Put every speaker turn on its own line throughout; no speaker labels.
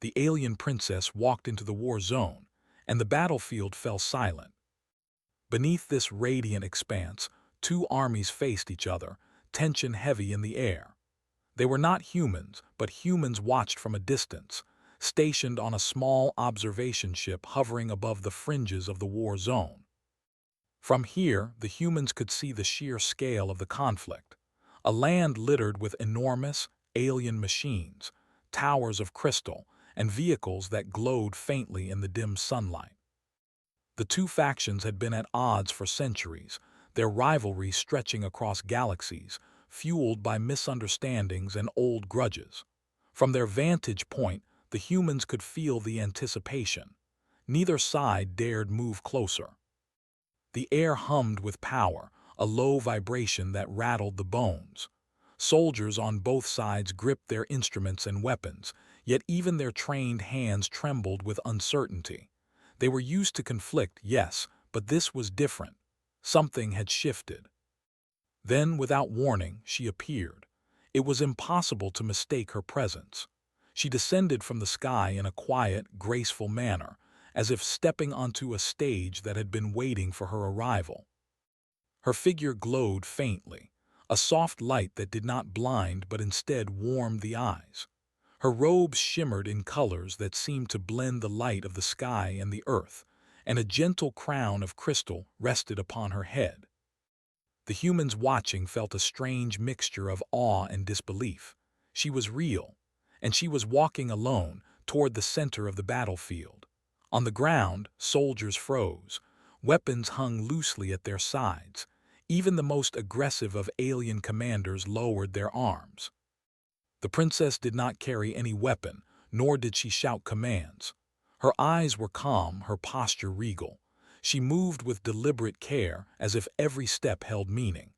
the alien princess walked into the war zone, and the battlefield fell silent. Beneath this radiant expanse, two armies faced each other, tension heavy in the air. They were not humans, but humans watched from a distance, stationed on a small observation ship hovering above the fringes of the war zone. From here, the humans could see the sheer scale of the conflict, a land littered with enormous, alien machines, towers of crystal, and vehicles that glowed faintly in the dim sunlight. The two factions had been at odds for centuries, their rivalry stretching across galaxies, fueled by misunderstandings and old grudges. From their vantage point, the humans could feel the anticipation. Neither side dared move closer. The air hummed with power, a low vibration that rattled the bones. Soldiers on both sides gripped their instruments and weapons, yet even their trained hands trembled with uncertainty. They were used to conflict, yes, but this was different. Something had shifted. Then, without warning, she appeared. It was impossible to mistake her presence. She descended from the sky in a quiet, graceful manner, as if stepping onto a stage that had been waiting for her arrival. Her figure glowed faintly, a soft light that did not blind but instead warmed the eyes. Her robes shimmered in colors that seemed to blend the light of the sky and the earth, and a gentle crown of crystal rested upon her head. The humans watching felt a strange mixture of awe and disbelief. She was real, and she was walking alone toward the center of the battlefield. On the ground, soldiers froze. Weapons hung loosely at their sides. Even the most aggressive of alien commanders lowered their arms. The princess did not carry any weapon, nor did she shout commands. Her eyes were calm, her posture regal. She moved with deliberate care, as if every step held meaning.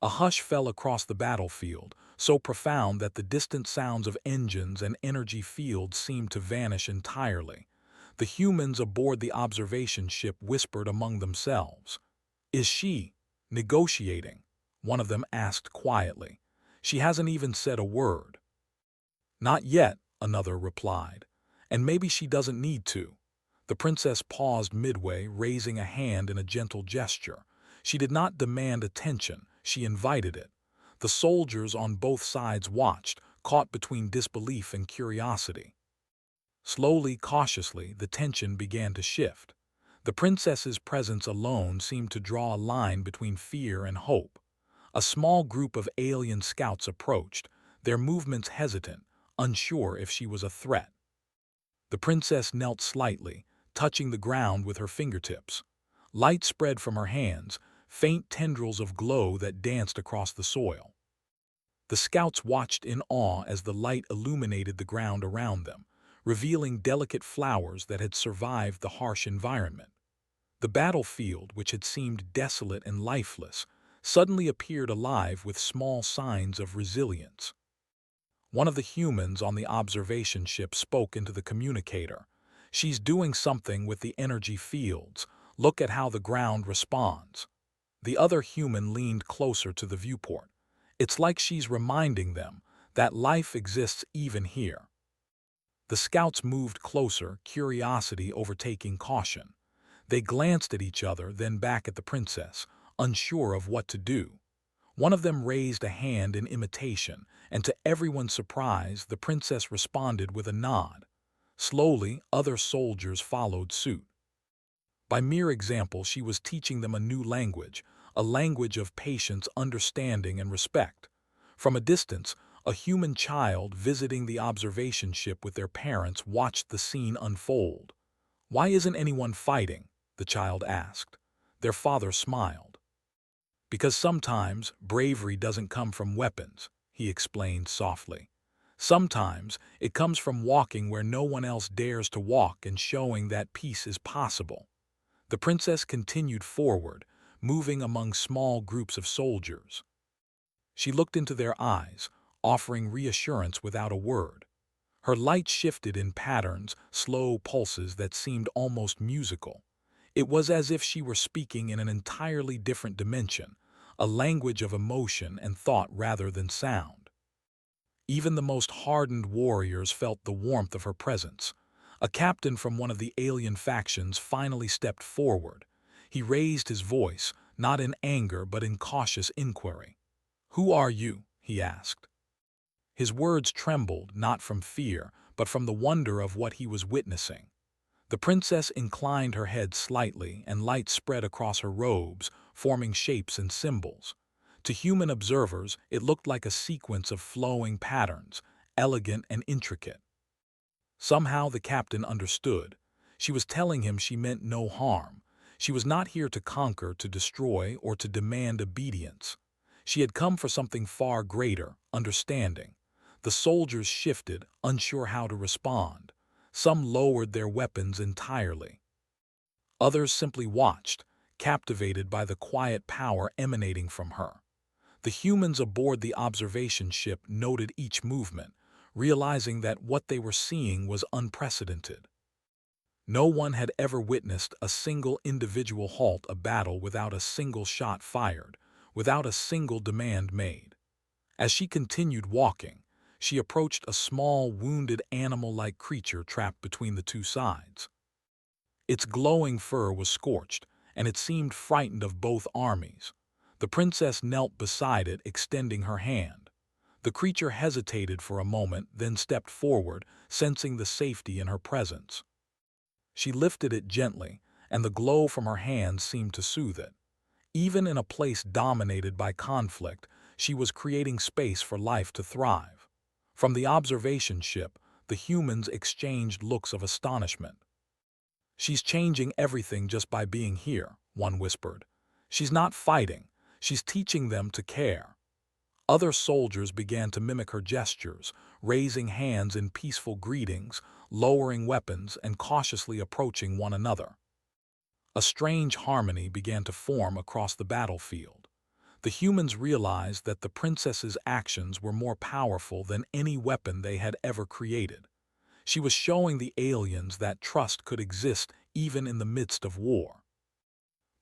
A hush fell across the battlefield, so profound that the distant sounds of engines and energy fields seemed to vanish entirely. The humans aboard the observation ship whispered among themselves. "Is she negotiating?" one of them asked quietly. "She hasn't even said a word." "Not yet," another replied. "And maybe she doesn't need to." The princess paused midway, raising a hand in a gentle gesture. She did not demand attention, she invited it. The soldiers on both sides watched, caught between disbelief and curiosity. Slowly, cautiously, the tension began to shift. The princess's presence alone seemed to draw a line between fear and hope. A small group of alien scouts approached, their movements hesitant, unsure if she was a threat. The princess knelt slightly, touching the ground with her fingertips. Light spread from her hands, faint tendrils of glow that danced across the soil. The scouts watched in awe as the light illuminated the ground around them, revealing delicate flowers that had survived the harsh environment. The battlefield, which had seemed desolate and lifeless, suddenly appeared alive with small signs of resilience. One of the humans on the observation ship spoke into the communicator. "She's doing something with the energy fields. Look at how the ground responds." The other human leaned closer to the viewport. "It's like she's reminding them that life exists even here." The scouts moved closer, curiosity overtaking caution. They glanced at each other, then back at the princess, unsure of what to do. One of them raised a hand in imitation, and to everyone's surprise, the princess responded with a nod. Slowly, other soldiers followed suit. By mere example, she was teaching them a new language, a language of patience, understanding, and respect. From a distance, a human child visiting the observation ship with their parents watched the scene unfold. "Why isn't anyone fighting?" the child asked. Their father smiled. "Because sometimes bravery doesn't come from weapons," he explained softly. "Sometimes it comes from walking where no one else dares to walk and showing that peace is possible." The princess continued forward, moving among small groups of soldiers. She looked into their eyes, offering reassurance without a word. Her light shifted in patterns, slow pulses that seemed almost musical. It was as if she were speaking in an entirely different dimension, a language of emotion and thought rather than sound. Even the most hardened warriors felt the warmth of her presence. A captain from one of the alien factions finally stepped forward. He raised his voice, not in anger but in cautious inquiry. "Who are you?" he asked. His words trembled, not from fear, but from the wonder of what he was witnessing. The princess inclined her head slightly, and light spread across her robes, forming shapes and symbols. To human observers, it looked like a sequence of flowing patterns, elegant and intricate. Somehow the captain understood. She was telling him she meant no harm. She was not here to conquer, to destroy, or to demand obedience. She had come for something far greater, understanding. The soldiers shifted, unsure how to respond. Some lowered their weapons entirely. Others simply watched, captivated by the quiet power emanating from her. The humans aboard the observation ship noted each movement, realizing that what they were seeing was unprecedented. No one had ever witnessed a single individual halt a battle without a single shot fired, without a single demand made. As she continued walking, she approached a small, wounded animal-like creature trapped between the two sides. Its glowing fur was scorched, and it seemed frightened of both armies. The princess knelt beside it, extending her hand. The creature hesitated for a moment, then stepped forward, sensing the safety in her presence. She lifted it gently, and the glow from her hand seemed to soothe it. Even in a place dominated by conflict, she was creating space for life to thrive. From the observation ship, the humans exchanged looks of astonishment. "She's changing everything just by being here," one whispered. "She's not fighting, she's teaching them to care." Other soldiers began to mimic her gestures, raising hands in peaceful greetings, lowering weapons, and cautiously approaching one another. A strange harmony began to form across the battlefield. The humans realized that the princess's actions were more powerful than any weapon they had ever created. She was showing the aliens that trust could exist even in the midst of war.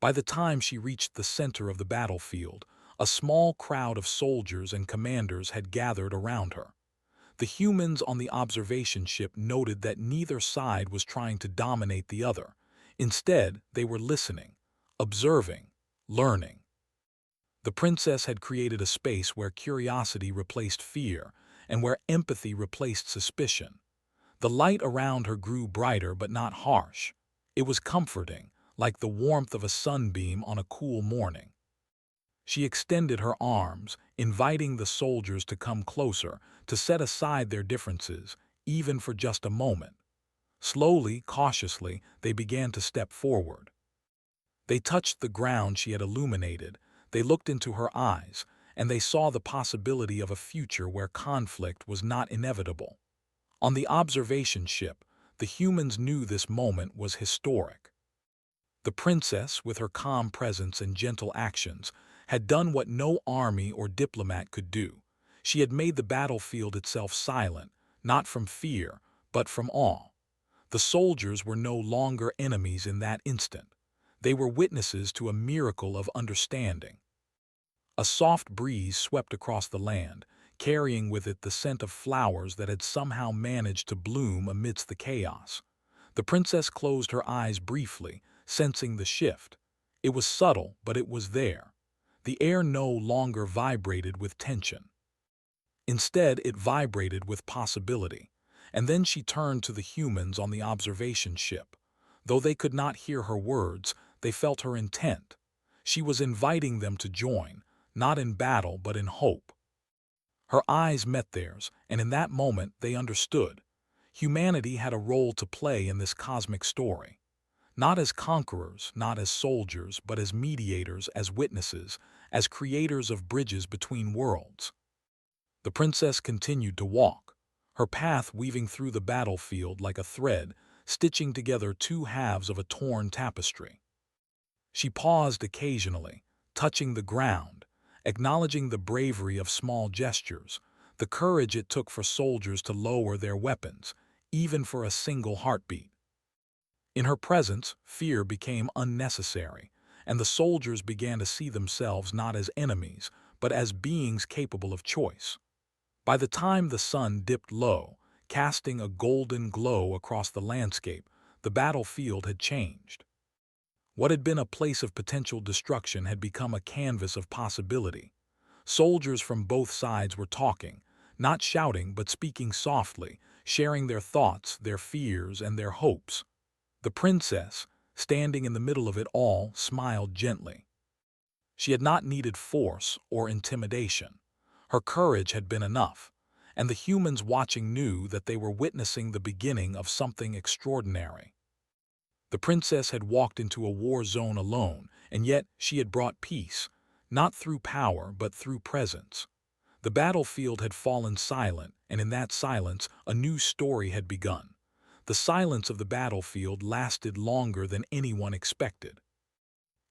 By the time she reached the center of the battlefield, a small crowd of soldiers and commanders had gathered around her. The humans on the observation ship noted that neither side was trying to dominate the other. Instead, they were listening, observing, learning. The princess had created a space where curiosity replaced fear and where empathy replaced suspicion. The light around her grew brighter but not harsh. It was comforting, like the warmth of a sunbeam on a cool morning. She extended her arms, inviting the soldiers to come closer, to set aside their differences, even for just a moment. Slowly, cautiously, they began to step forward. They touched the ground she had illuminated, they looked into her eyes, and they saw the possibility of a future where conflict was not inevitable. On the observation ship, the humans knew this moment was historic. The princess, with her calm presence and gentle actions, had done what no army or diplomat could do. She had made the battlefield itself silent, not from fear, but from awe. The soldiers were no longer enemies in that instant. They were witnesses to a miracle of understanding. A soft breeze swept across the land, carrying with it the scent of flowers that had somehow managed to bloom amidst the chaos. The princess closed her eyes briefly, sensing the shift. It was subtle, but it was there. The air no longer vibrated with tension. Instead, it vibrated with possibility. And then she turned to the humans on the observation ship. Though they could not hear her words, they felt her intent. She was inviting them to join, not in battle but in hope. Her eyes met theirs, and in that moment they understood. Humanity had a role to play in this cosmic story. Not as conquerors, not as soldiers, but as mediators, as witnesses, as creators of bridges between worlds. The princess continued to walk, her path weaving through the battlefield like a thread, stitching together two halves of a torn tapestry. She paused occasionally, touching the ground, acknowledging the bravery of small gestures, the courage it took for soldiers to lower their weapons, even for a single heartbeat. In her presence, fear became unnecessary, and the soldiers began to see themselves not as enemies, but as beings capable of choice. By the time the sun dipped low, casting a golden glow across the landscape, the battlefield had changed. What had been a place of potential destruction had become a canvas of possibility. Soldiers from both sides were talking, not shouting but speaking softly, sharing their thoughts, their fears, and their hopes. The princess, standing in the middle of it all, smiled gently. She had not needed force or intimidation. Her courage had been enough, and the humans watching knew that they were witnessing the beginning of something extraordinary. The princess had walked into a war zone alone, and yet she had brought peace, not through power but through presence. The battlefield had fallen silent, and in that silence a new story had begun. The silence of the battlefield lasted longer than anyone expected.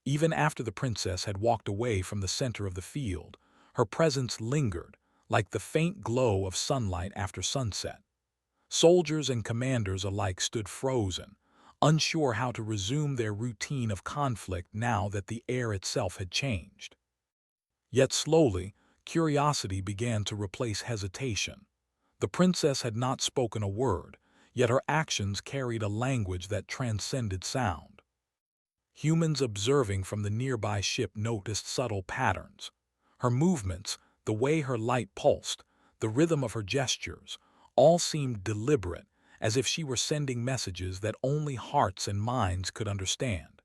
Even after the princess had walked away from the center of the field, her presence lingered, like the faint glow of sunlight after sunset. Soldiers and commanders alike stood frozen, unsure how to resume their routine of conflict now that the air itself had changed. Yet slowly, curiosity began to replace hesitation. The princess had not spoken a word, yet her actions carried a language that transcended sound. Humans observing from the nearby ship noticed subtle patterns. Her movements, the way her light pulsed, the rhythm of her gestures, all seemed deliberate, as if she were sending messages that only hearts and minds could understand.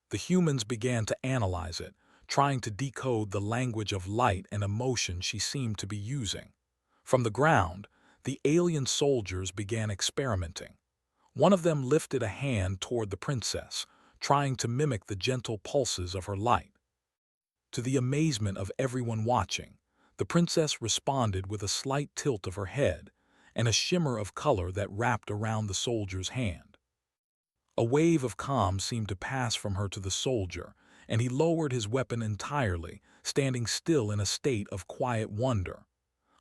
The humans began to analyze it, trying to decode the language of light and emotion she seemed to be using. From the ground, the alien soldiers began experimenting. One of them lifted a hand toward the princess, trying to mimic the gentle pulses of her light. To the amazement of everyone watching, the princess responded with a slight tilt of her head and a shimmer of color that wrapped around the soldier's hand. A wave of calm seemed to pass from her to the soldier, and he lowered his weapon entirely, standing still in a state of quiet wonder.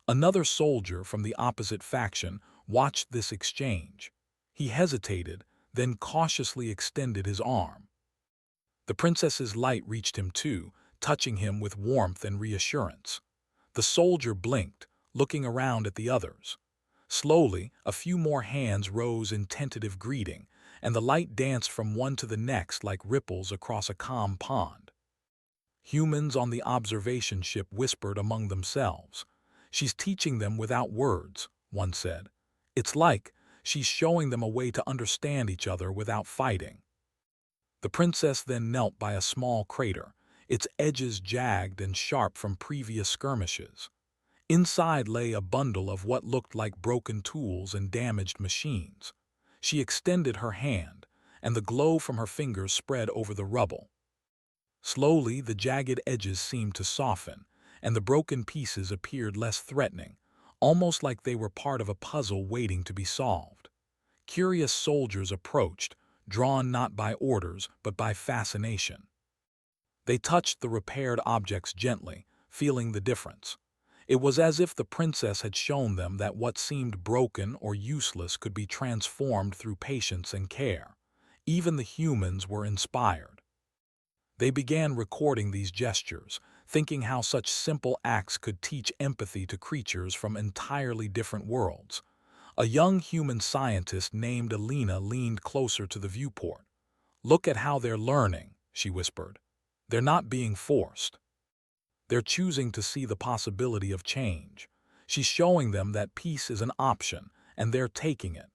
Another soldier from the opposite faction watched this exchange. He hesitated, then cautiously extended his arm. The princess's light reached him too, touching him with warmth and reassurance. The soldier blinked, looking around at the others. Slowly, a few more hands rose in tentative greeting, and the light danced from one to the next like ripples across a calm pond. Humans on the observation ship whispered among themselves. "She's teaching them without words," one said. "It's like she's showing them a way to understand each other without fighting." The princess then knelt by a small crater, its edges jagged and sharp from previous skirmishes. Inside lay a bundle of what looked like broken tools and damaged machines. She extended her hand, and the glow from her fingers spread over the rubble. Slowly, the jagged edges seemed to soften, and the broken pieces appeared less threatening, almost like they were part of a puzzle waiting to be solved. Curious soldiers approached, drawn not by orders but by fascination. They touched the repaired objects gently, feeling the difference. It was as if the princess had shown them that what seemed broken or useless could be transformed through patience and care. Even the humans were inspired. They began recording these gestures, thinking how such simple acts could teach empathy to creatures from entirely different worlds. A young human scientist named Alina leaned closer to the viewport. "Look at how they're learning," she whispered. "They're not being forced. They're choosing to see the possibility of change. She's showing them that peace is an option, and they're taking it."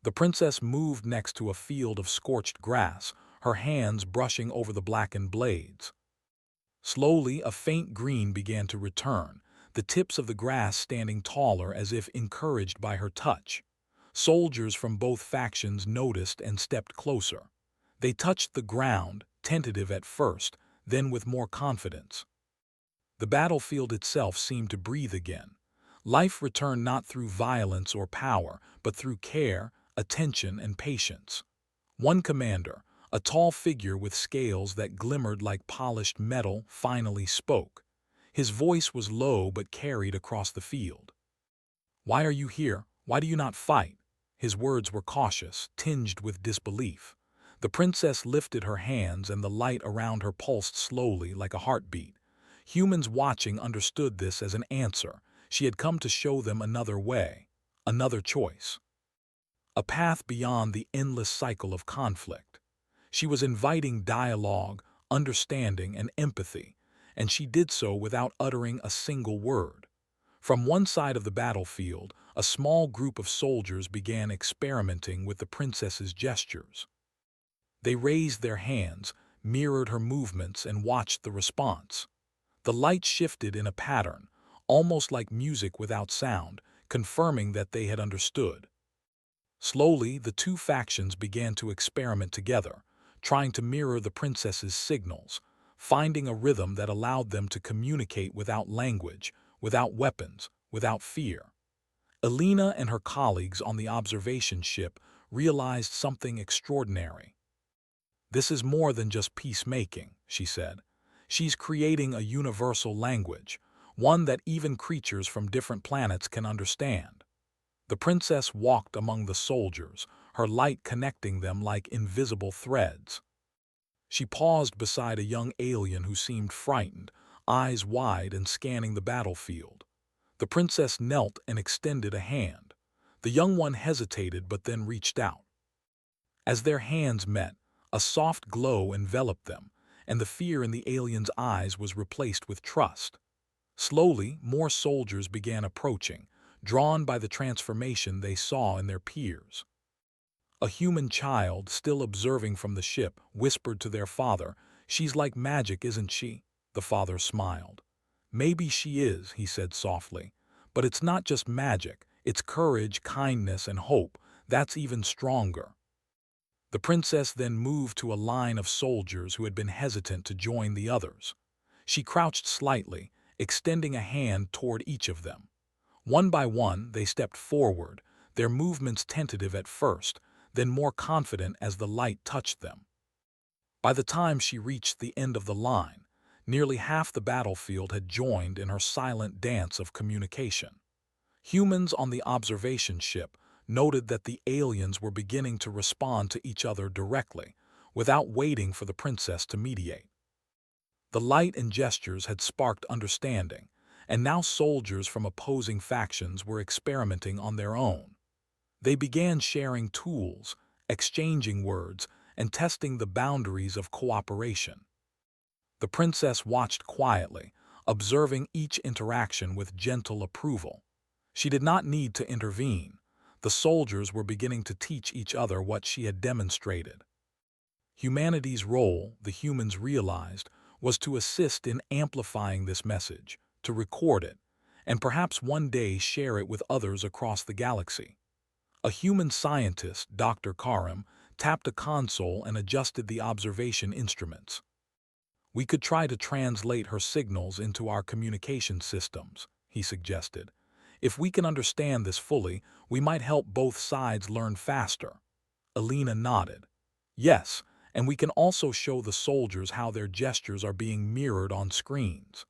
The princess moved next to a field of scorched grass, her hands brushing over the blackened blades. Slowly, a faint green began to return, the tips of the grass standing taller as if encouraged by her touch. Soldiers from both factions noticed and stepped closer. They touched the ground, tentative at first, then with more confidence. The battlefield itself seemed to breathe again. Life returned not through violence or power, but through care, attention, and patience. One commander, a tall figure with scales that glimmered like polished metal, finally spoke. His voice was low but carried across the field. "Why are you here? Why do you not fight?" His words were cautious, tinged with disbelief. The princess lifted her hands and the light around her pulsed slowly like a heartbeat. Humans watching understood this as an answer, She had come to show them another way, another choice. A path beyond the endless cycle of conflict. She was inviting dialogue, understanding, and empathy, and she did so without uttering a single word. From one side of the battlefield, a small group of soldiers began experimenting with the princess's gestures. They raised their hands, mirrored her movements, and watched the response. The light shifted in a pattern, almost like music without sound, confirming that they had understood. Slowly, the two factions began to experiment together, trying to mirror the princess's signals, finding a rhythm that allowed them to communicate without language, without weapons, without fear. Elena and her colleagues on the observation ship realized something extraordinary. "This is more than just peacemaking," she said. "She's creating a universal language, one that even creatures from different planets can understand." The princess walked among the soldiers, her light connecting them like invisible threads. She paused beside a young alien who seemed frightened, eyes wide and scanning the battlefield. The princess knelt and extended a hand. The young one hesitated but then reached out. As their hands met, a soft glow enveloped them, and the fear in the alien's eyes was replaced with trust. Slowly, more soldiers began approaching, drawn by the transformation they saw in their peers. A human child, still observing from the ship, whispered to their father, "She's like magic, isn't she?" The father smiled. "Maybe she is," he said softly, "but it's not just magic, it's courage, kindness, and hope. That's even stronger." The princess then moved to a line of soldiers who had been hesitant to join the others. She crouched slightly, extending a hand toward each of them. One by one, they stepped forward, their movements tentative at first, then more confident as the light touched them. By the time she reached the end of the line, nearly half the battlefield had joined in her silent dance of communication. Humans on the observation ship noted that the aliens were beginning to respond to each other directly, without waiting for the princess to mediate. The light and gestures had sparked understanding, and now soldiers from opposing factions were experimenting on their own. They began sharing tools, exchanging words, and testing the boundaries of cooperation. The princess watched quietly, observing each interaction with gentle approval. She did not need to intervene. The soldiers were beginning to teach each other what she had demonstrated. Humanity's role, the humans realized, was to assist in amplifying this message, to record it, and perhaps one day share it with others across the galaxy. A human scientist, Dr. Karim, tapped a console and adjusted the observation instruments. "We could try to translate her signals into our communication systems," he suggested. "If we can understand this fully, we might help both sides learn faster." Elena nodded. "Yes, and we can also show the soldiers how their gestures are being mirrored on screens.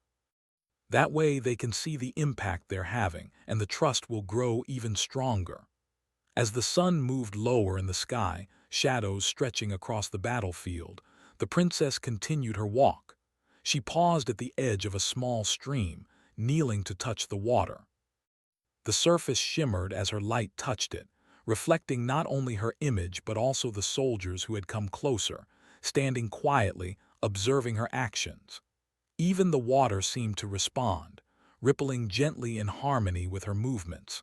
That way they can see the impact they're having, and the trust will grow even stronger." As the sun moved lower in the sky, shadows stretching across the battlefield, the princess continued her walk. She paused at the edge of a small stream, kneeling to touch the water. The surface shimmered as her light touched it, reflecting not only her image but also the soldiers who had come closer, standing quietly, observing her actions. Even the water seemed to respond, rippling gently in harmony with her movements.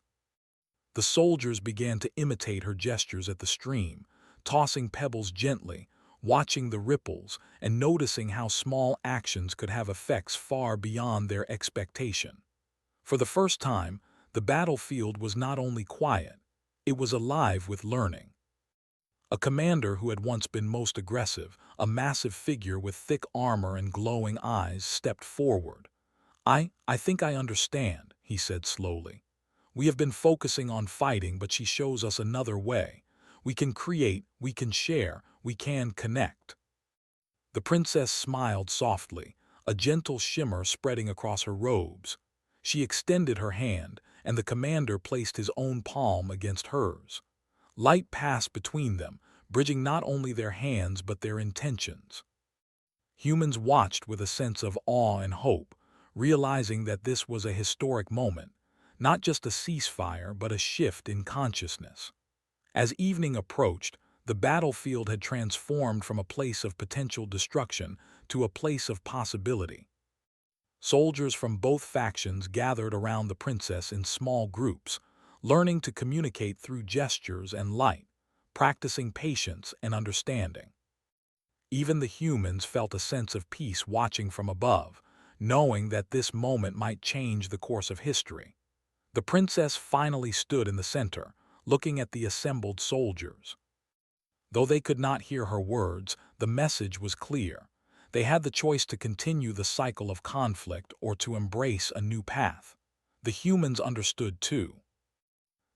The soldiers began to imitate her gestures at the stream, tossing pebbles gently, watching the ripples, and noticing how small actions could have effects far beyond their expectation. For the first time, the battlefield was not only quiet, it was alive with learning. A commander who had once been most aggressive, a massive figure with thick armor and glowing eyes, stepped forward. I think I understand," he said slowly. "We have been focusing on fighting, but she shows us another way. We can create, we can share, we can connect." The princess smiled softly, a gentle shimmer spreading across her robes. She extended her hand, and the commander placed his own palm against hers. Light passed between them, bridging not only their hands but their intentions. Humans watched with a sense of awe and hope, realizing that this was a historic moment, not just a ceasefire but a shift in consciousness. As evening approached, the battlefield had transformed from a place of potential destruction to a place of possibility. Soldiers from both factions gathered around the princess in small groups, learning to communicate through gestures and light, practicing patience and understanding. Even the humans felt a sense of peace watching from above, knowing that this moment might change the course of history. The princess finally stood in the center, looking at the assembled soldiers. Though they could not hear her words, the message was clear. They had the choice to continue the cycle of conflict or to embrace a new path. The humans understood too.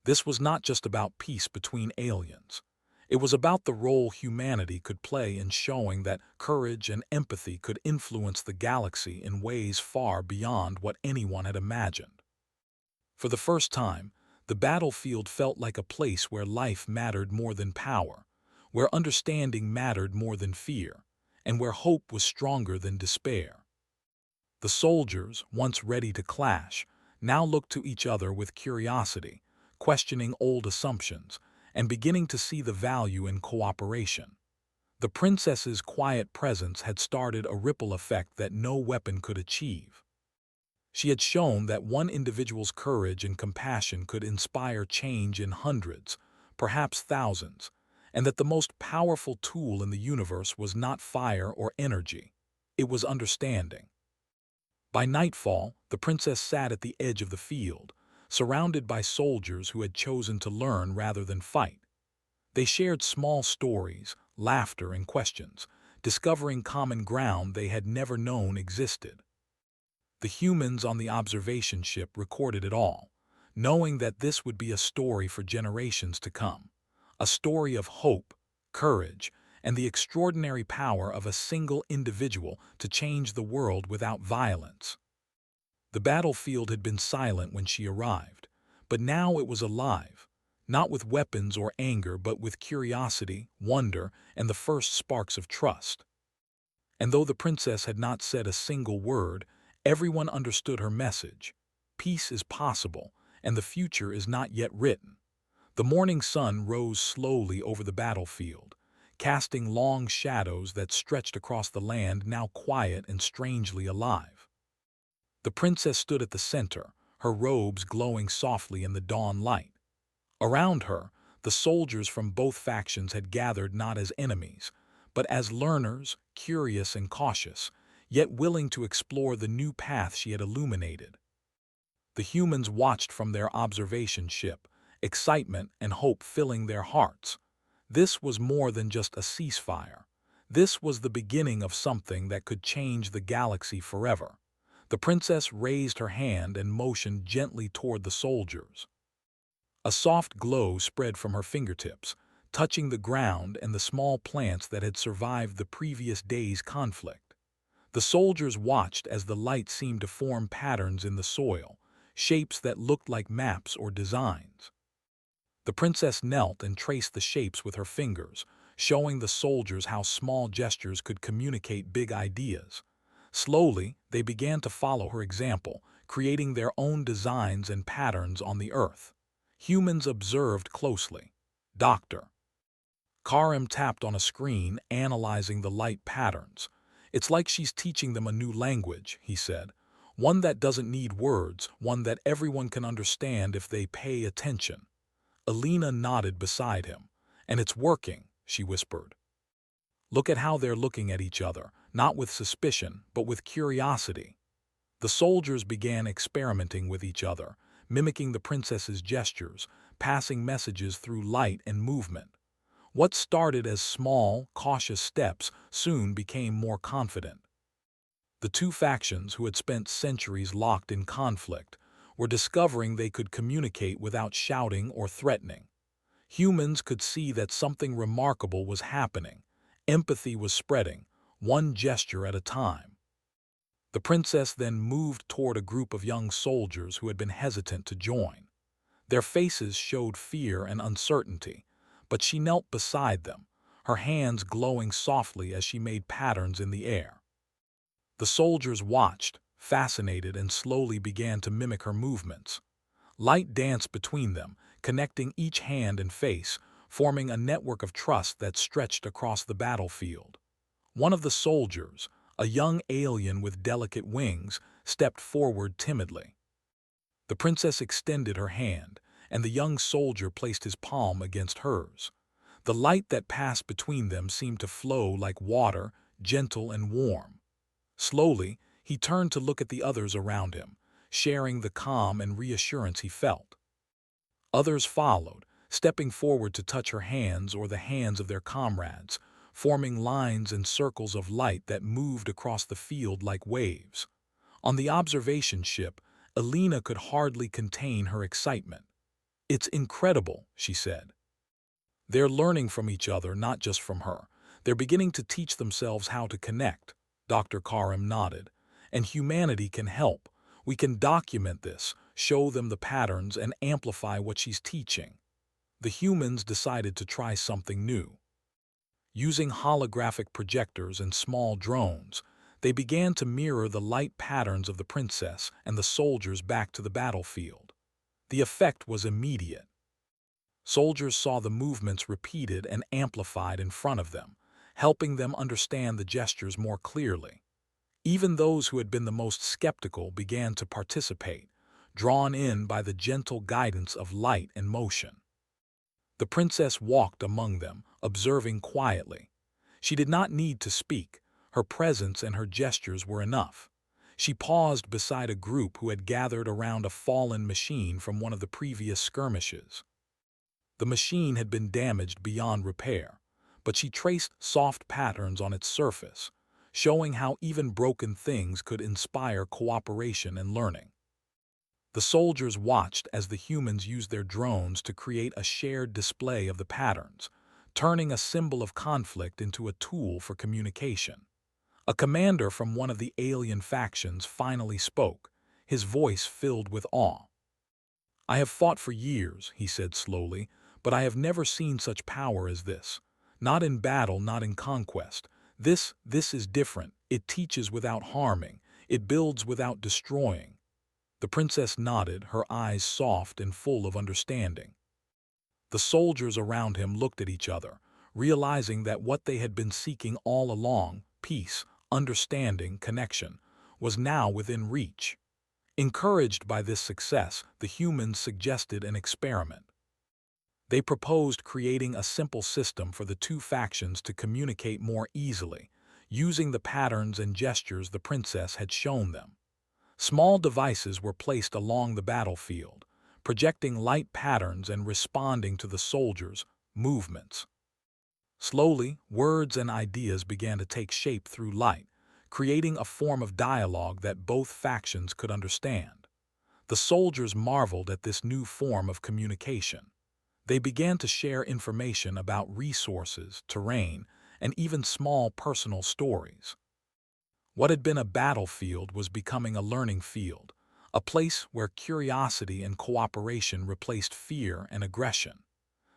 This was not just about peace between aliens. It was about the role humanity could play in showing that courage and empathy could influence the galaxy in ways far beyond what anyone had imagined. For the first time, the battlefield felt like a place where life mattered more than power, where understanding mattered more than fear, and where hope was stronger than despair. The soldiers, once ready to clash, now looked to each other with curiosity, questioning old assumptions, and beginning to see the value in cooperation. The princess's quiet presence had started a ripple effect that no weapon could achieve. She had shown that one individual's courage and compassion could inspire change in hundreds, perhaps thousands, and that the most powerful tool in the universe was not fire or energy, it was understanding. By nightfall, the princess sat at the edge of the field, surrounded by soldiers who had chosen to learn rather than fight. They shared small stories, laughter, and questions, discovering common ground they had never known existed. The humans on the observation ship recorded it all, knowing that this would be a story for generations to come, a story of hope, courage, and the extraordinary power of a single individual to change the world without violence. The battlefield had been silent when she arrived, but now it was alive, not with weapons or anger but with curiosity, wonder, and the first sparks of trust. And though the princess had not said a single word, everyone understood her message. Peace is possible, and the future is not yet written. The morning sun rose slowly over the battlefield, casting long shadows that stretched across the land now quiet and strangely alive. The princess stood at the center, her robes glowing softly in the dawn light. Around her, the soldiers from both factions had gathered not as enemies, but as learners, curious and cautious, yet willing to explore the new path she had illuminated. The humans watched from their observation ship, excitement and hope filling their hearts. This was more than just a ceasefire. This was the beginning of something that could change the galaxy forever. The princess raised her hand and motioned gently toward the soldiers. A soft glow spread from her fingertips, touching the ground and the small plants that had survived the previous day's conflict. The soldiers watched as the light seemed to form patterns in the soil, shapes that looked like maps or designs. The princess knelt and traced the shapes with her fingers, showing the soldiers how small gestures could communicate big ideas. Slowly, they began to follow her example, creating their own designs and patterns on the earth. Humans observed closely. Dr. Karim tapped on a screen, analyzing the light patterns. "It's like she's teaching them a new language," he said. "One that doesn't need words, one that everyone can understand if they pay attention." Alina nodded beside him. "And it's working," she whispered. "Look at how they're looking at each other, not with suspicion, but with curiosity." The soldiers began experimenting with each other, mimicking the princess's gestures, passing messages through light and movement. What started as small, cautious steps soon became more confident. The two factions, who had spent centuries locked in conflict, were discovering they could communicate without shouting or threatening. Humans could see that something remarkable was happening. Empathy was spreading, one gesture at a time. The princess then moved toward a group of young soldiers who had been hesitant to join. Their faces showed fear and uncertainty, but she knelt beside them, her hands glowing softly as she made patterns in the air. The soldiers watched, fascinated, and slowly began to mimic her movements. Light danced between them, connecting each hand and face, forming a network of trust that stretched across the battlefield. One of the soldiers, a young alien with delicate wings, stepped forward timidly. The princess extended her hand, and the young soldier placed his palm against hers. The light that passed between them seemed to flow like water, gentle and warm. Slowly, he turned to look at the others around him, sharing the calm and reassurance he felt. Others followed, stepping forward to touch her hands or the hands of their comrades, forming lines and circles of light that moved across the field like waves. On the observation ship, Alina could hardly contain her excitement. "It's incredible," she said. "They're learning from each other, not just from her. They're beginning to teach themselves how to connect." Dr. Karim nodded. "And humanity can help. We can document this, show them the patterns, and amplify what she's teaching." The humans decided to try something new. Using holographic projectors and small drones, they began to mirror the light patterns of the princess and the soldiers back to the battlefield. The effect was immediate. Soldiers saw the movements repeated and amplified in front of them, helping them understand the gestures more clearly. Even those who had been the most skeptical began to participate, drawn in by the gentle guidance of light and motion. The princess walked among them, observing quietly. She did not need to speak. Her presence and her gestures were enough. She paused beside a group who had gathered around a fallen machine from one of the previous skirmishes. The machine had been damaged beyond repair, but she traced soft patterns on its surface, showing how even broken things could inspire cooperation and learning. The soldiers watched as the humans used their drones to create a shared display of the patterns, turning a symbol of conflict into a tool for communication. A commander from one of the alien factions finally spoke, his voice filled with awe. "I have fought for years," he said slowly, "but I have never seen such power as this. Not in battle, not in conquest. This is different. It teaches without harming. It builds without destroying." The princess nodded, her eyes soft and full of understanding. The soldiers around him looked at each other, realizing that what they had been seeking all along, peace, understanding, connection, was now within reach. Encouraged by this success, the humans suggested an experiment. They proposed creating a simple system for the two factions to communicate more easily, using the patterns and gestures the princess had shown them. Small devices were placed along the battlefield, projecting light patterns and responding to the soldiers' movements. Slowly, words and ideas began to take shape through light, creating a form of dialogue that both factions could understand. The soldiers marveled at this new form of communication. They began to share information about resources, terrain, and even small personal stories. What had been a battlefield was becoming a learning field, a place where curiosity and cooperation replaced fear and aggression.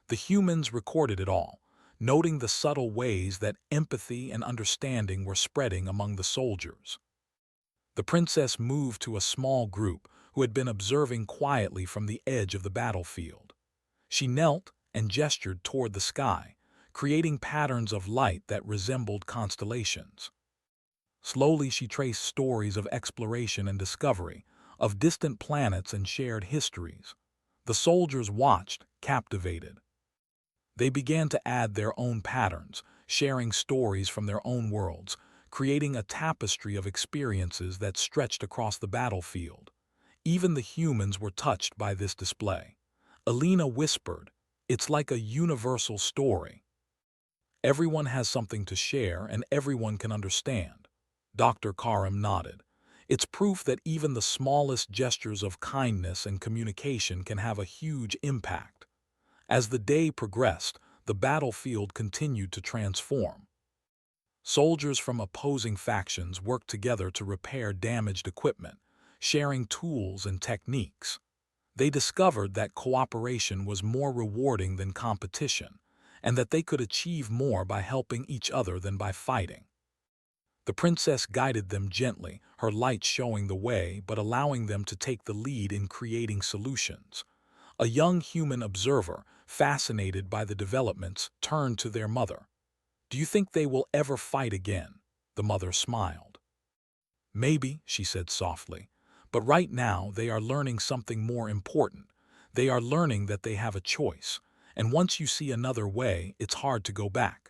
The humans recorded it all, noting the subtle ways that empathy and understanding were spreading among the soldiers. The princess moved to a small group who had been observing quietly from the edge of the battlefield. She knelt and gestured toward the sky, creating patterns of light that resembled constellations. Slowly she traced stories of exploration and discovery, of distant planets and shared histories. The soldiers watched, captivated. They began to add their own patterns, sharing stories from their own worlds, creating a tapestry of experiences that stretched across the battlefield. Even the humans were touched by this display. Alina whispered, "It's like a universal story. Everyone has something to share and everyone can understand." Dr. Karim nodded. "It's proof that even the smallest gestures of kindness and communication can have a huge impact." As the day progressed, the battlefield continued to transform. Soldiers from opposing factions worked together to repair damaged equipment, sharing tools and techniques. They discovered that cooperation was more rewarding than competition, and that they could achieve more by helping each other than by fighting. The princess guided them gently, her light showing the way but allowing them to take the lead in creating solutions. A young human observer, fascinated by the developments, turned to their mother. "Do you think they will ever fight again?" The mother smiled. "Maybe," she said softly, "but right now they are learning something more important. They are learning that they have a choice, and once you see another way, it's hard to go back."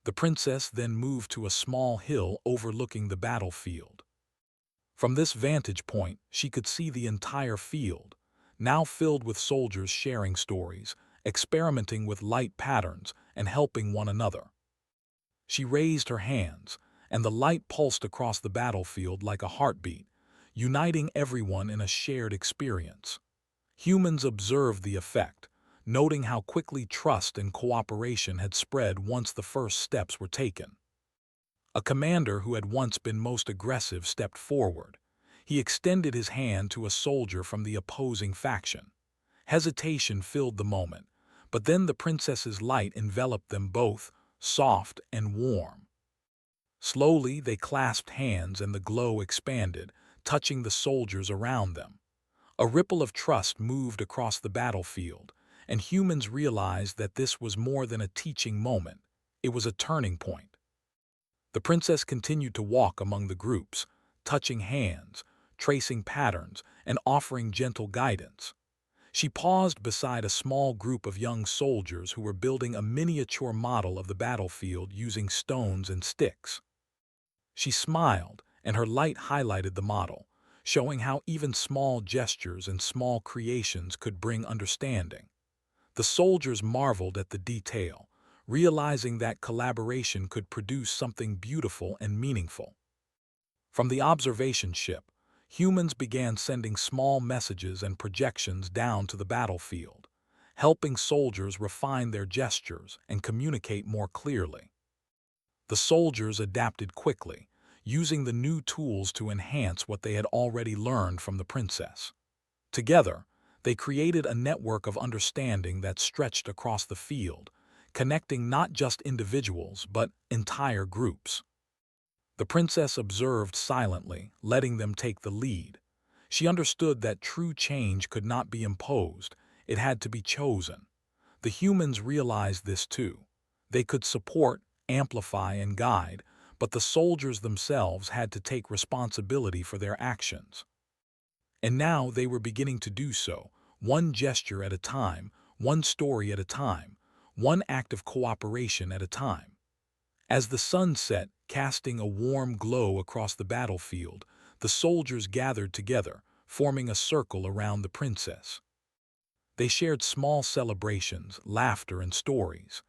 The princess then moved to a small hill overlooking the battlefield. From this vantage point, she could see the entire field, now filled with soldiers sharing stories, experimenting with light patterns, and helping one another. She raised her hands, and the light pulsed across the battlefield like a heartbeat, uniting everyone in a shared experience. Humans observed the effect, noting how quickly trust and cooperation had spread once the first steps were taken. A commander who had once been most aggressive stepped forward. He extended his hand to a soldier from the opposing faction. Hesitation filled the moment, but then the princess's light enveloped them both, soft and warm. Slowly they clasped hands and the glow expanded, touching the soldiers around them. A ripple of trust moved across the battlefield, and humans realized that this was more than a teaching moment. It was a turning point. The princess continued to walk among the groups, touching hands, tracing patterns, and offering gentle guidance. She paused beside a small group of young soldiers who were building a miniature model of the battlefield using stones and sticks. She smiled, and her light highlighted the model, showing how even small gestures and small creations could bring understanding. The soldiers marveled at the detail, realizing that collaboration could produce something beautiful and meaningful. From the observation ship, humans began sending small messages and projections down to the battlefield, helping soldiers refine their gestures and communicate more clearly. The soldiers adapted quickly, using the new tools to enhance what they had already learned from the princess. Together, they created a network of understanding that stretched across the field, connecting not just individuals but entire groups. The princess observed silently, letting them take the lead. She understood that true change could not be imposed, it had to be chosen. The humans realized this too. They could support, amplify, and guide, but the soldiers themselves had to take responsibility for their actions. And now they were beginning to do so, one gesture at a time, one story at a time, one act of cooperation at a time. As the sun set, casting a warm glow across the battlefield, the soldiers gathered together, forming a circle around the princess. They shared small celebrations, laughter, and stories.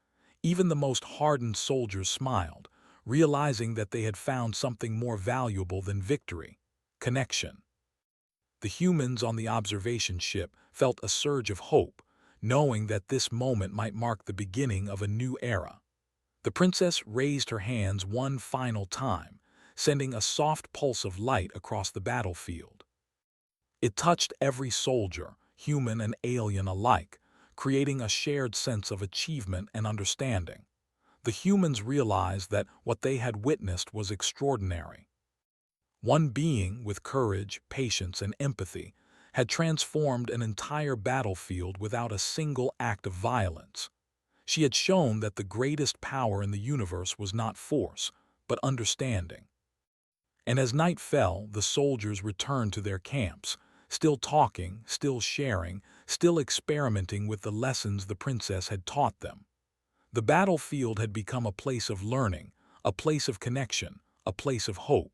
Even the most hardened soldiers smiled, realizing that they had found something more valuable than victory: connection. The humans on the observation ship felt a surge of hope, knowing that this moment might mark the beginning of a new era. The princess raised her hands one final time, sending a soft pulse of light across the battlefield. It touched every soldier, human and alien alike, creating a shared sense of achievement and understanding. The humans realized that what they had witnessed was extraordinary. One being with courage, patience, and empathy had transformed an entire battlefield without a single act of violence. She had shown that the greatest power in the universe was not force, but understanding. And as night fell, the soldiers returned to their camps, still talking, still sharing, still experimenting with the lessons the princess had taught them. The battlefield had become a place of learning, a place of connection, a place of hope.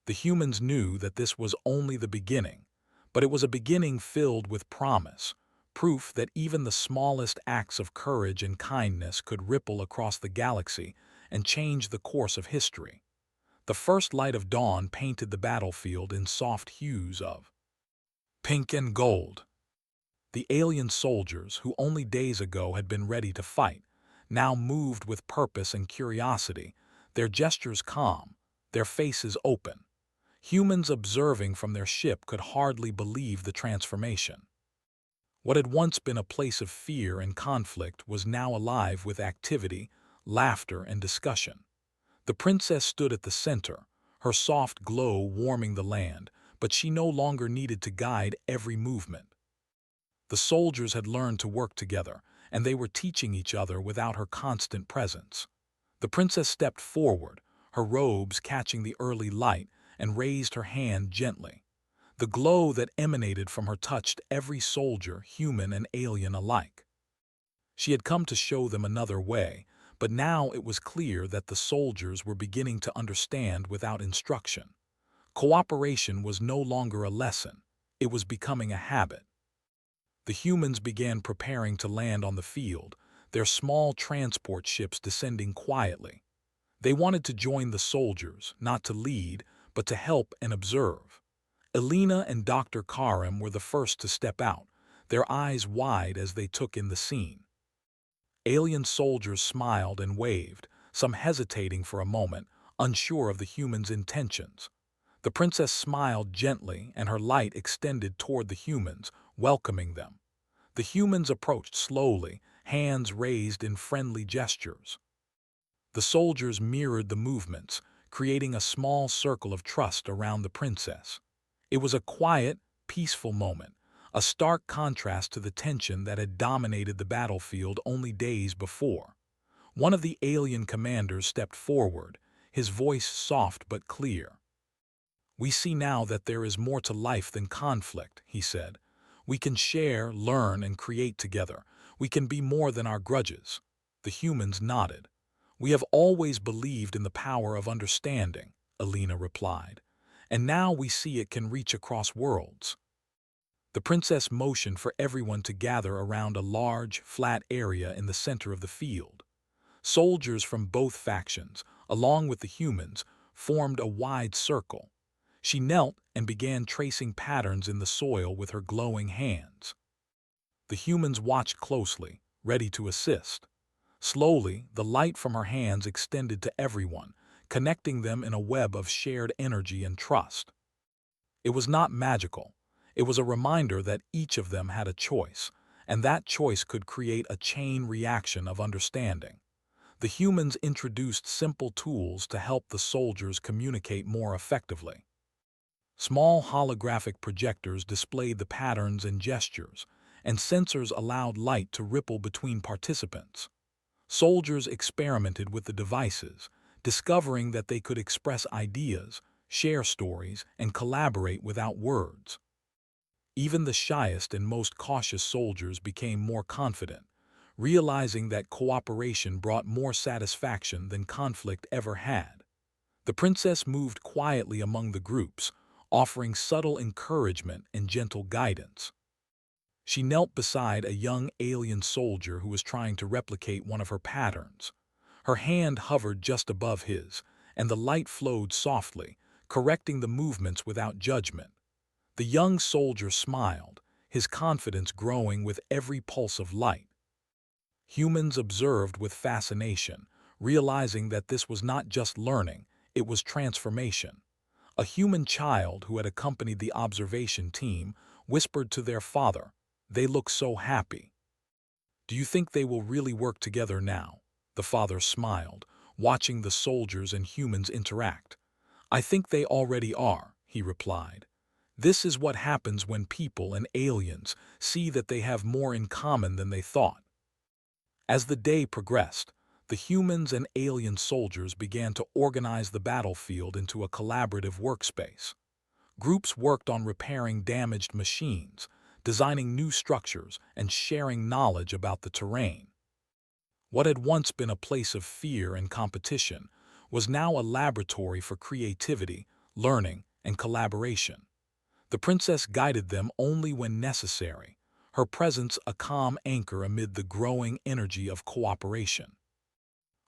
The humans knew that this was only the beginning, but it was a beginning filled with promise, proof that even the smallest acts of courage and kindness could ripple across the galaxy and change the course of history. The first light of dawn painted the battlefield in soft hues of pink and gold. The alien soldiers, who only days ago had been ready to fight, now moved with purpose and curiosity, their gestures calm, their faces open. Humans observing from their ship could hardly believe the transformation. What had once been a place of fear and conflict was now alive with activity, laughter, and discussion. The princess stood at the center, her soft glow warming the land, but she no longer needed to guide every movement. The soldiers had learned to work together, and they were teaching each other without her constant presence. The princess stepped forward, her robes catching the early light, and raised her hand gently. The glow that emanated from her touched every soldier, human and alien alike. She had come to show them another way, but now it was clear that the soldiers were beginning to understand without instruction. Cooperation was no longer a lesson, it was becoming a habit. The humans began preparing to land on the field, their small transport ships descending quietly. They wanted to join the soldiers, not to lead, but to help and observe. Elena and Dr. Karim were the first to step out, their eyes wide as they took in the scene. Alien soldiers smiled and waved, some hesitating for a moment, unsure of the humans' intentions. The princess smiled gently, and her light extended toward the humans, welcoming them. The humans approached slowly, hands raised in friendly gestures. The soldiers mirrored the movements, creating a small circle of trust around the princess. It was a quiet, peaceful moment, a stark contrast to the tension that had dominated the battlefield only days before. One of the alien commanders stepped forward, his voice soft but clear. "We see now that there is more to life than conflict," he said. "We can share, learn, and create together. We can be more than our grudges." The humans nodded. "We have always believed in the power of understanding," Elena replied, "and now we see it can reach across worlds." The princess motioned for everyone to gather around a large, flat area in the center of the field. Soldiers from both factions, along with the humans, formed a wide circle. She knelt and began tracing patterns in the soil with her glowing hands. The humans watched closely, ready to assist. Slowly, the light from her hands extended to everyone, connecting them in a web of shared energy and trust. It was not magical. It was a reminder that each of them had a choice, and that choice could create a chain reaction of understanding. The humans introduced simple tools to help the soldiers communicate more effectively. Small holographic projectors displayed the patterns and gestures, and sensors allowed light to ripple between participants. Soldiers experimented with the devices, discovering that they could express ideas, share stories, and collaborate without words. Even the shyest and most cautious soldiers became more confident, realizing that cooperation brought more satisfaction than conflict ever had. The princess moved quietly among the groups, offering subtle encouragement and gentle guidance. She knelt beside a young alien soldier who was trying to replicate one of her patterns. Her hand hovered just above his, and the light flowed softly, correcting the movements without judgment. The young soldier smiled, his confidence growing with every pulse of light. Humans observed with fascination, realizing that this was not just learning, it was transformation. A human child who had accompanied the observation team whispered to their father, "They look so happy." "Do you think they will really work together now?" The father smiled, watching the soldiers and humans interact. "I think they already are," he replied. "This is what happens when people and aliens see that they have more in common than they thought." As the day progressed, the humans and alien soldiers began to organize the battlefield into a collaborative workspace. Groups worked on repairing damaged machines, designing new structures, and sharing knowledge about the terrain. What had once been a place of fear and competition was now a laboratory for creativity, learning, and collaboration. The princess guided them only when necessary, her presence a calm anchor amid the growing energy of cooperation.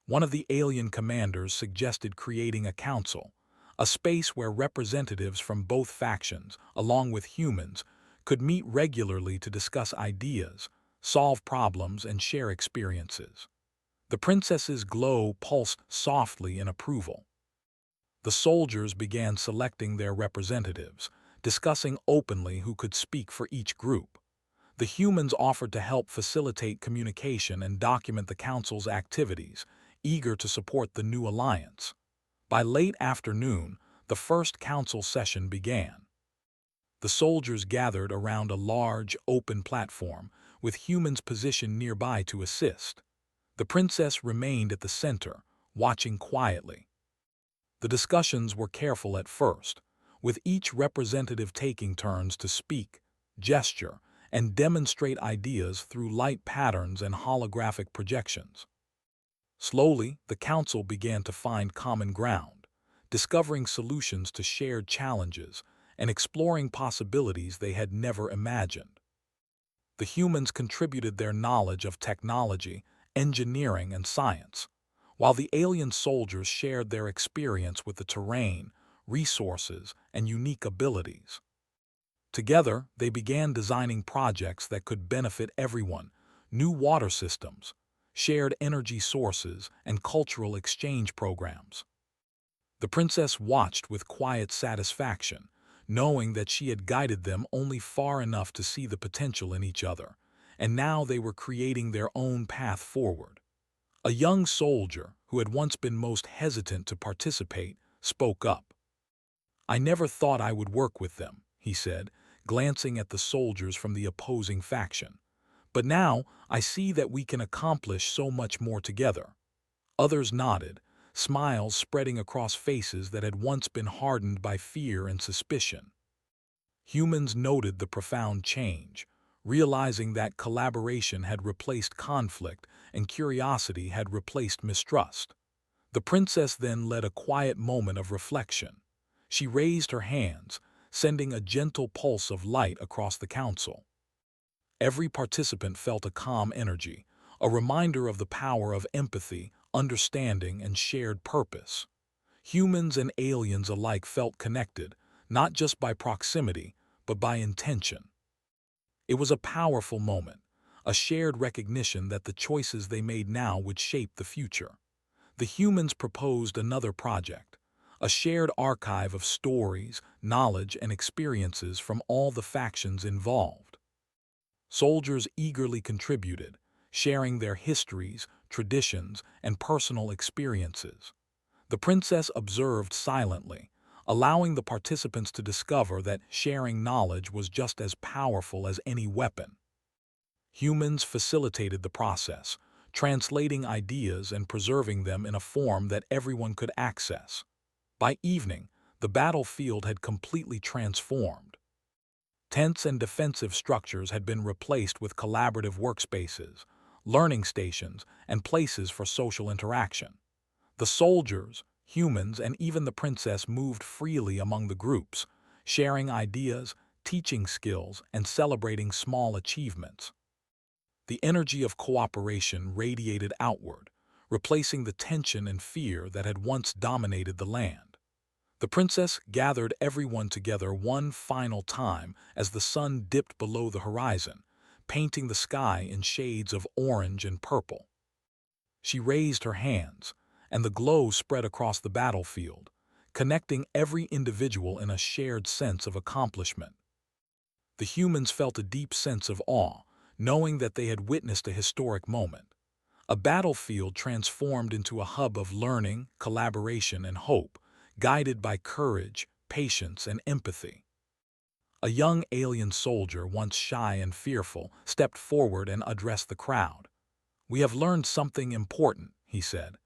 One of the alien commanders suggested creating a council, a space where representatives from both factions, along with humans, could meet regularly to discuss ideas, solve problems, and share experiences. The princess's glow pulsed softly in approval. The soldiers began selecting their representatives, discussing openly who could speak for each group. The humans offered to help facilitate communication and document the council's activities, eager to support the new alliance. By late afternoon, the first council session began. The soldiers gathered around a large, open platform, with humans positioned nearby to assist. The princess remained at the center, watching quietly. The discussions were careful at first, with each representative taking turns to speak, gesture, and demonstrate ideas through light patterns and holographic projections. Slowly, the council began to find common ground, discovering solutions to shared challenges and exploring possibilities they had never imagined. The humans contributed their knowledge of technology, engineering, and science, while the alien soldiers shared their experience with the terrain, resources, and unique abilities. Together, they began designing projects that could benefit everyone: new water systems, shared energy sources, and cultural exchange programs. The princess watched with quiet satisfaction, knowing that she had guided them only far enough to see the potential in each other, and now they were creating their own path forward. A young soldier, who had once been most hesitant to participate, spoke up. "I never thought I would work with them," he said, glancing at the soldiers from the opposing faction. "But now I see that we can accomplish so much more together." Others nodded, smiles spreading across faces that had once been hardened by fear and suspicion. Humans noted the profound change, realizing that collaboration had replaced conflict and curiosity had replaced mistrust. The princess then led a quiet moment of reflection. She raised her hands, sending a gentle pulse of light across the council. Every participant felt a calm energy, a reminder of the power of empathy, understanding, and shared purpose. Humans and aliens alike felt connected, not just by proximity, but by intention. It was a powerful moment, a shared recognition that the choices they made now would shape the future. The humans proposed another project, a shared archive of stories, knowledge, and experiences from all the factions involved. Soldiers eagerly contributed, sharing their histories, traditions, and personal experiences. The princess observed silently, allowing the participants to discover that sharing knowledge was just as powerful as any weapon. Humans facilitated the process, translating ideas and preserving them in a form that everyone could access. By evening, the battlefield had completely transformed. Tents and defensive structures had been replaced with collaborative workspaces, learning stations, and places for social interaction. The soldiers, humans, and even the princess moved freely among the groups, sharing ideas, teaching skills, and celebrating small achievements. The energy of cooperation radiated outward, replacing the tension and fear that had once dominated the land. The princess gathered everyone together one final time as the sun dipped below the horizon, painting the sky in shades of orange and purple. She raised her hands, and the glow spread across the battlefield, connecting every individual in a shared sense of accomplishment. The humans felt a deep sense of awe, knowing that they had witnessed a historic moment. A battlefield transformed into a hub of learning, collaboration, and hope, guided by courage, patience, and empathy. A young alien soldier, once shy and fearful, stepped forward and addressed the crowd. "We have learned something important," he said.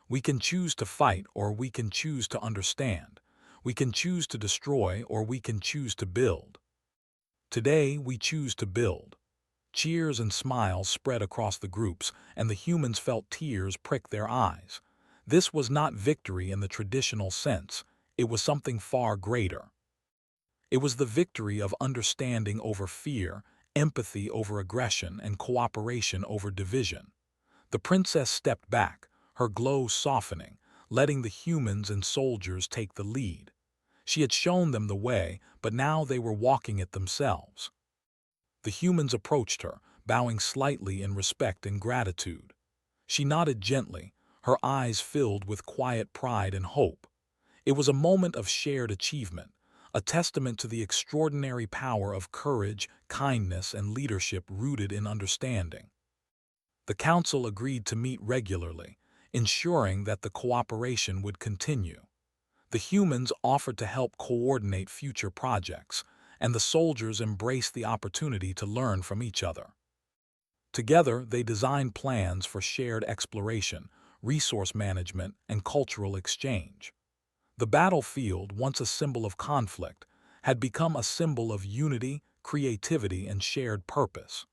"We can choose to fight or we can choose to understand. We can choose to destroy or we can choose to build. Today, we choose to build." Cheers and smiles spread across the groups, and the humans felt tears prick their eyes. This was not victory in the traditional sense. It was something far greater. It was the victory of understanding over fear, empathy over aggression, and cooperation over division. The princess stepped back, her glow softening, letting the humans and soldiers take the lead. She had shown them the way, but now they were walking it themselves. The humans approached her, bowing slightly in respect and gratitude. She nodded gently, her eyes filled with quiet pride and hope. It was a moment of shared achievement, a testament to the extraordinary power of courage, kindness, and leadership rooted in understanding. The council agreed to meet regularly, ensuring that the cooperation would continue. The humans offered to help coordinate future projects, and the soldiers embraced the opportunity to learn from each other. Together, they designed plans for shared exploration, resource management, and cultural exchange. The battlefield, once a symbol of conflict, had become a symbol of unity, creativity, and shared purpose.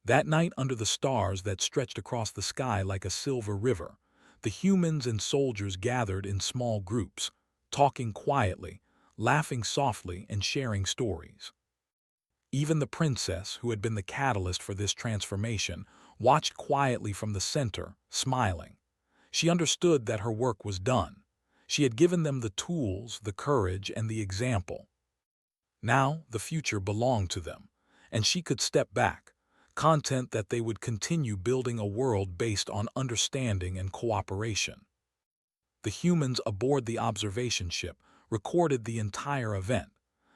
That night, under the stars that stretched across the sky like a silver river, the humans and soldiers gathered in small groups, talking quietly, laughing softly, and sharing stories. Even the princess, who had been the catalyst for this transformation, watched quietly from the center, smiling. She understood that her work was done. She had given them the tools, the courage, and the example. Now the future belonged to them, and she could step back, content that they would continue building a world based on understanding and cooperation. The humans aboard the observation ship recorded the entire event,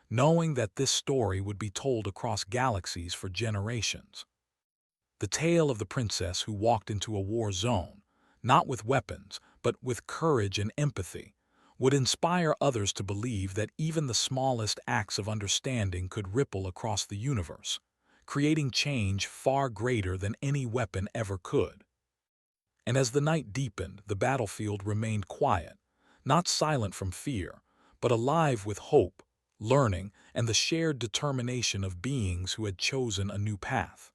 knowing that this story would be told across galaxies for generations. The tale of the princess who walked into a war zone, not with weapons, but with courage and empathy, would inspire others to believe that even the smallest acts of understanding could ripple across the universe, creating change far greater than any weapon ever could. And as the night deepened, the battlefield remained quiet, not silent from fear, but alive with hope, learning, and the shared determination of beings who had chosen a new path.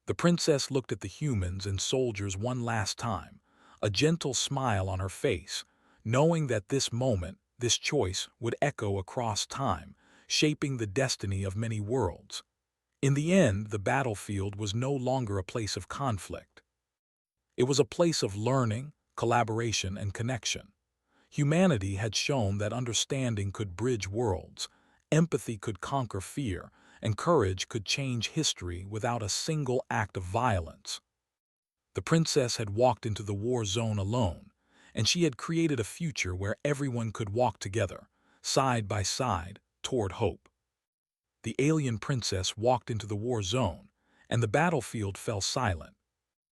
The princess looked at the humans and soldiers one last time, a gentle smile on her face, knowing that this moment, this choice, would echo across time, shaping the destiny of many worlds. In the end, the battlefield was no longer a place of conflict. It was a place of learning, collaboration, and connection. Humanity had shown that understanding could bridge worlds, empathy could conquer fear, and courage could change history without a single act of violence. The princess had walked into the war zone alone, and she had created a future where everyone could walk together, side by side, toward hope. The alien princess walked into the war zone, and the battlefield fell silent,